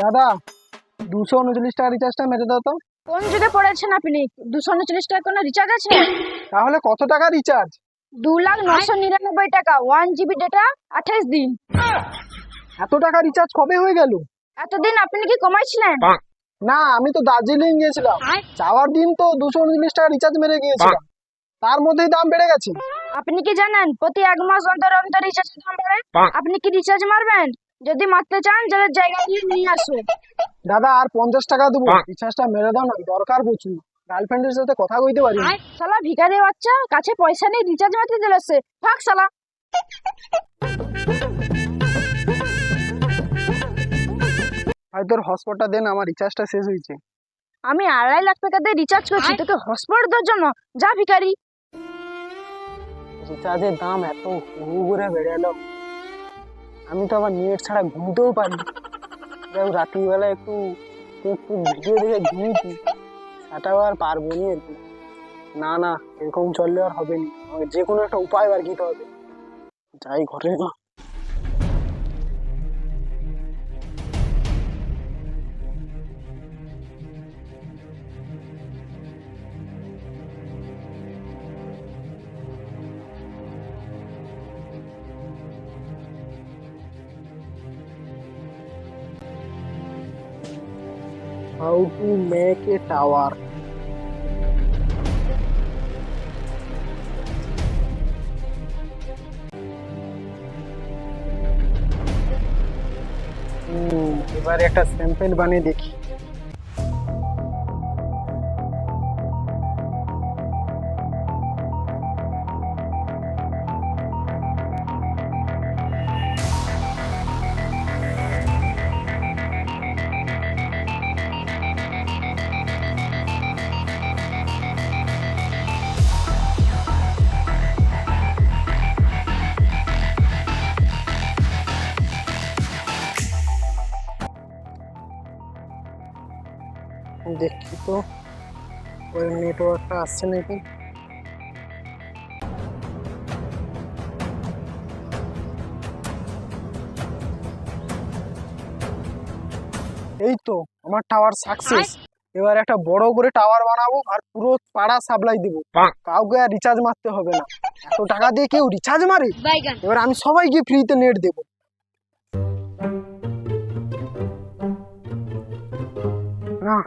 দাদা 239 টাকা রিচার্জটা মেরে দাও তো। কোন যুগে পড়েছেন আপনি? 239 টাকা কোনো রিচার্জ আছে? তাহলে কত টাকা রিচার্জ? 2,999 টাকা, 1 GB ডেটা, 28 দিন। এত টাকা রিচার্জ কবে হয়ে গেল? এতদিন আপনি কি কমাইছিলেন? না, আমি তো দার্জিলিং গিয়েছিলাম, যাওয়ার দিন তো 239 টাকা রিচার্জ মেরে গিয়েছিলাম, তার মধ্যেই দাম বেড়ে গেছে। আপনি কি জানেন প্রতি 1 মাস অন্তর অন্তর রিচার্জ দাম বাড়ে? আপনি কি রিচার্জ মারবেন? যদি মারতে চান যাদের জায়গা দিয়ে নিয়ে আসুন। দাদা আর 50 টাকা দেবো, রিচার্জটা মেরে দাও না, দরকার প্রচুর। গার্লফ্রেন্ডের সাথে কথা কইতে পারি না। শালা ভিখারি বাচ্চা, কাছে পয়সা নেই, রিচার্জ মারতে দিলছে। ফাক শালা। ভাই তোর হটস্পটটা দেন, আমার রিচার্জটা শেষ হয়েছে। আমি 2.5 লাখ টাকা দিয়ে রিচার্জ করছি, তোকে হটস্পট দেওয়ার জন্য? যা ভিখারি। রিচার্জের দাম এত হু করে বেড়ে এলো, আমি তো আবার নেট ছাড়া ঘুমতেও পারি। রাত্রিবেলা একটু ভিডিও দেখে ঘুমিয়েছি, সেটাও আর পারবো নি আর কি। না না, এরকম চললে আর হবে না, আমাকে যে কোনো একটা উপায় বার দিতে হবে। যাই ঘরে না। How to make a tower? এবারে একটা স্যাম্পল বানিয়ে দেখি। দেখি তো ওই নেটওয়ার্কটা আসছে নাকি। এই তো আমার টাওয়ার সাকসেস। এবার একটা বড় করে টাওয়ার বানাবো আর পুরো পাড়া সাপ্লাই দেবো, কাউকে আর রিচার্জ মারতে হবে না। এত টাকা দিয়ে কেউ রিচার্জ মারে? এবার আমি সবাইকে ফ্রিতে নেট দেবো। না,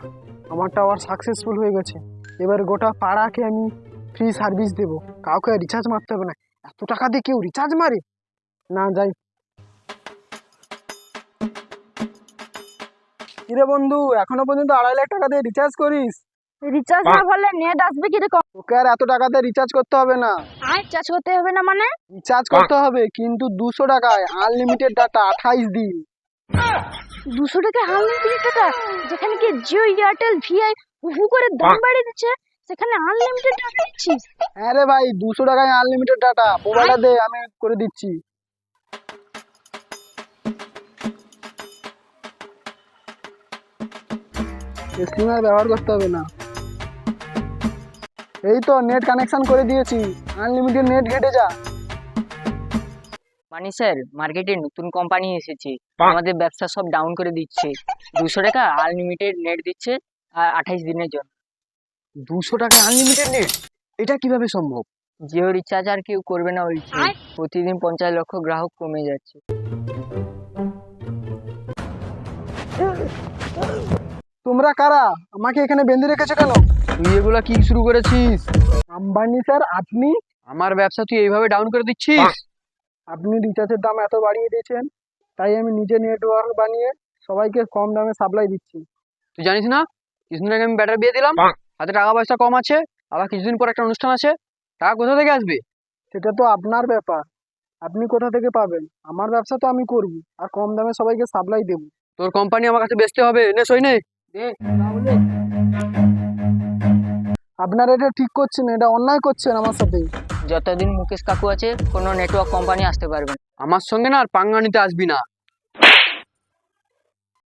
আমার টাওয়ার সাকসেসফুল হয়ে গেছে। এবার গোটা পাড়াকে আমি ফ্রি সার্ভিস দেবো, কাউকে রিচার্জ মারতে হবে না। এত টাকা দিয়ে কেউ রিচার্জ মারে? না, যাই। কিরে বন্ধু, এখনো পর্যন্ত 2.5 লাখ টাকা দিয়ে রিচার্জ করিস? রিচার্জ না ভরলে নেট আসবে কি রকম? তোকে আর এত টাকাতে রিচার্জ করতে হবে না। রিচার্জ করতে হবে না মানে? রিচার্জ করতে হবে, কিন্তু 200 টাকায় আনলিমিটেড ডাটা 28 দিন। 200 টাকা আনলিমিটেড টাকা? যেখানে কি জিও এয়ারটেল ভিআই হু করে দাম বাড়িয়ে দিচ্ছে, সেখানে আনলিমিটেড টাকা দিচ্ছিস? হ্যাঁ রে ভাই, 200 টাকায় আনলিমিটেড ডাটা। মোবাইলটা দে, আমি করে দিচ্ছি। স্লিম আর ব্যবহার করতে হবে না। এই তো নেট কানেকশন করে দিয়েছি, আনলিমিটেড নেট ঘেটে যা। মানি স্যার, মার্কেটে নতুন কোম্পানি এসেছে, আমাদের ব্যবসা সব ডাউন করে দিচ্ছে। 200 টাকা আনলিমিটেড নেট দিচ্ছে আর 28 দিনের জন্য। 200 টাকায় আনলিমিটেড নেট? এটা কিভাবে সম্ভব? জিও রিচার্জ আর কেউ করবে না বলছে, প্রতিদিন 50 লক্ষ গ্রাহক কমে যাচ্ছে। তোমরা কারা? আমাকে এখানে বেঁধে রেখেছো কেন? তুই এগুলা কি শুরু করেছিস? আম্বানি স্যার আপনি? আমার ব্যবসা তুই এইভাবে ডাউন করে দিচ্ছিস? আপনি রিচার্জের দাম এত বাড়িয়ে দিয়েছেন, তাই আমি নিজে নেটওয়ার্ক বানিয়ে সবাইকে কম দামে সাপ্লাই দিচ্ছি। তুই জানিস না কিছুদিন আগে আমি ব্যাটার বিয়ে দিলাম, হাতে টাকা পয়সা কম আছে, আবার কিছুদিন পর একটা অনুষ্ঠান আছে, টাকা কোথা থেকে আসবে? সেটা তো আপনার ব্যাপার, আপনি কোথা থেকে পাবেন। আমার ব্যবসা তো আমি করব, আর কম দামে সবাইকে সাপ্লাই দেব। তোর কোম্পানি আমার কাছে বেচতে হবে, নে সই নে। আপনারা এটা ঠিক করছেন, এটা অন্যায় করছেন আমার সাথে। যতদিন মুকেশ কাকু আছে কোনো নেটওয়ার্ক কোম্পানি আসতে পারবে না। আমার সঙ্গে না আর পাঙ্গা নিতে আসবি না।